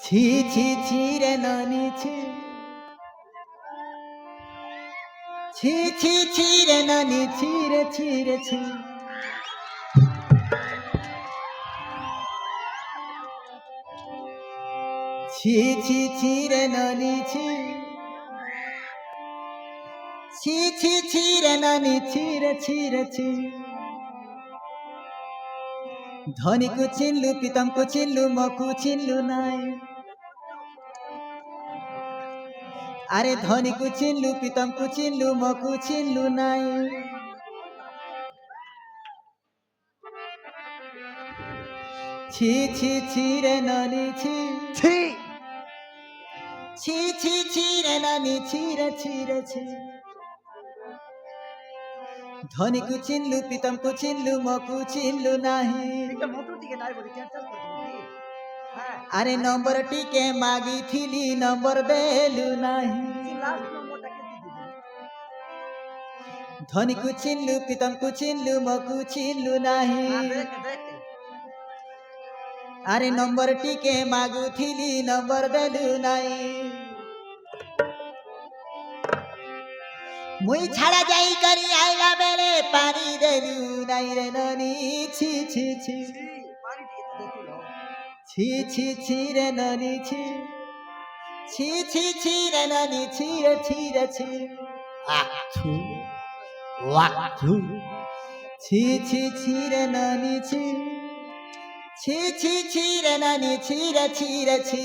ছি ছি ছি রে ননি ছি ছি ছি ছি রে ননি ছি রে ছি রে ছি ছি ছি ছি রে ননি ছি ছি ছি ছি রে ননি ছি রে ছি রে ছি ধনীকু চিনলু পিতমকু চিনলু মকু চিনলু নাই আরে ধনীকু চিনলু পিতমকু চিনলু মকু চিনলু নাই ছি ছি ছি রে ননি ছি ছি ছি ছি ছি রে ননি ছি রে ছি রে ছি ধনীকু চিনলু পিতমকু চিনলু মকু চিনলু নাহি এটা মোটর দিকে নাই বলি ক্যান্সেল করে দিবি হ্যাঁ আরে নম্বর টিকে মাগিথিলি নম্বর দেলু নাহি লাস্ট নম্বরটা কে দিবি ধনীকু চিনলু পিতমকু চিনলু মকু চিনলু নাহি দেখ দেখ আরে নম্বর টিকে মাগুথিলি নম্বর দেলু নাই মুই ছাড়া যাই করি আইলা বেলে পানি দেলু নাই রে ননি ছি ছি ছি পানি দিকে দেখিল ছি ছি ছি রে ননি ছি ছি ছি ছি রে ননি ছি রে ছি রে ছি আছু ওয়াছু ছি ছি ছি রে ননি ছি ছি ছি ছি রে ননি ছি রে ছি রে ছি